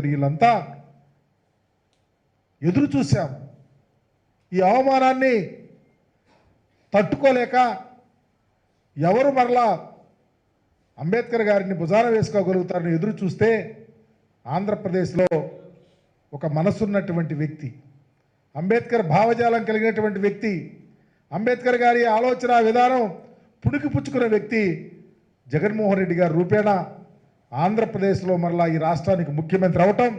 వీళ్ళంతా ఎదురు చూశాం. ఈ అవమానాన్ని తట్టుకోలేక ఎవరు మరలా అంబేద్కర్ గారిని భుజాన వేసుకోగలుగుతారని ఎదురు చూస్తే ఆంధ్రప్రదేశ్లో ఒక మనసున్నటువంటి వ్యక్తి, అంబేద్కర్ భావజాలం కలిగినటువంటి వ్యక్తి, అంబేద్కర్ గారి ఆలోచన విధానం పుడికి పుచ్చుకున్న వ్యక్తి జగన్మోహన్ రెడ్డి గారి రూపేణ ఆంధ్రప్రదేశ్లో మరలా ఈ రాష్ట్రానికి ముఖ్యమంత్రి అవటం,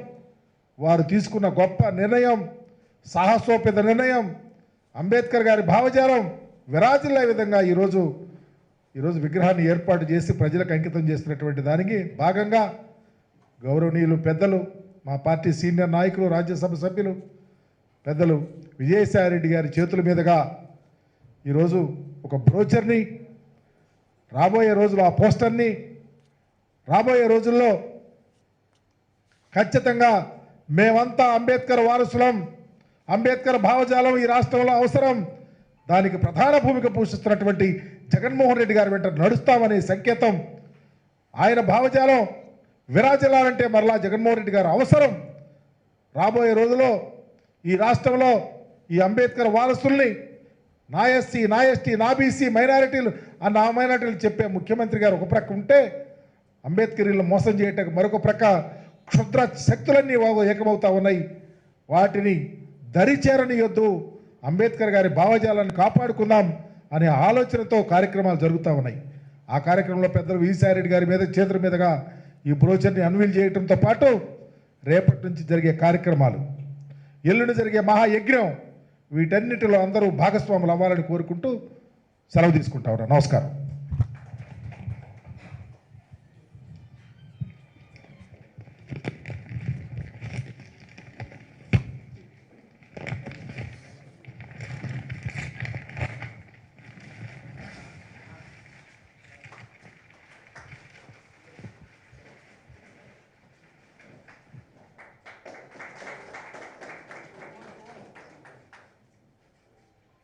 వారు తీసుకున్న గొప్ప నిర్ణయం, సాహసోపేత నిర్ణయం, అంబేద్కర్ గారి భావజాలం విరాజిల్లే విధంగా ఈరోజు విగ్రహాన్ని ఏర్పాటు చేసి ప్రజలకు అంకితం చేస్తున్నటువంటి దానికి భాగంగా గౌరవనీయులు పెద్దలు, మా పార్టీ సీనియర్ నాయకులు, రాజ్యసభ సభ్యులు పెద్దలు విజయసాయిరెడ్డి గారి చేతుల మీదుగా ఈరోజు ఒక బ్రోచర్ని, రాబోయే రోజుల్లో ఆ పోస్టర్ని, రాబోయే రోజుల్లో ఖచ్చితంగా మేమంతా అంబేద్కర్ వారసులం, అంబేద్కర్ భావజాలం ఈ రాష్ట్రంలో అవసరం, దానికి ప్రధాన భూమిక పోషిస్తున్నటువంటి జగన్మోహన్ రెడ్డి గారి వెంట నడుస్తామనే సంకేతం, ఆయన భావజాలం విరాజిల్లాలంటే మరలా జగన్మోహన్ రెడ్డి గారు అవసరం. రాబోయే రోజుల్లో ఈ రాష్ట్రంలో ఈ అంబేద్కర్ వారసుల్ని నా ఎస్సీ, నా ఎస్టీ, నా బీసీ, మైనారిటీలు నా మైనారిటీలు చెప్పే ముఖ్యమంత్రి గారు ఒక ప్రక్క ఉంటే, అంబేద్కర్లు మోసం చేయటానికి మరొక ప్రక్క క్షుద్ర శక్తులన్నీ ఏకమవుతా ఉన్నాయి. వాటిని దరిచేరనియొద్దు, అంబేద్కర్ గారి భావజాలాన్ని కాపాడుకుందాం అనే ఆలోచనతో కార్యక్రమాలు జరుగుతూ ఉన్నాయి. ఆ కార్యక్రమంలో పెద్దలు విజయసాయిరెడ్డి గారి మీద చేతుల మీదుగా ఈ బ్రోచర్ని అన్వీల్ చేయడంతో పాటు రేపటి నుంచి జరిగే కార్యక్రమాలు, ఎల్లుండి జరిగే మహాయజ్ఞం, వీటన్నిటిలో అందరూ భాగస్వాములు అవ్వాలని కోరుకుంటూ సెలవు తీసుకుంటా ఉన్నా. నమస్కారం.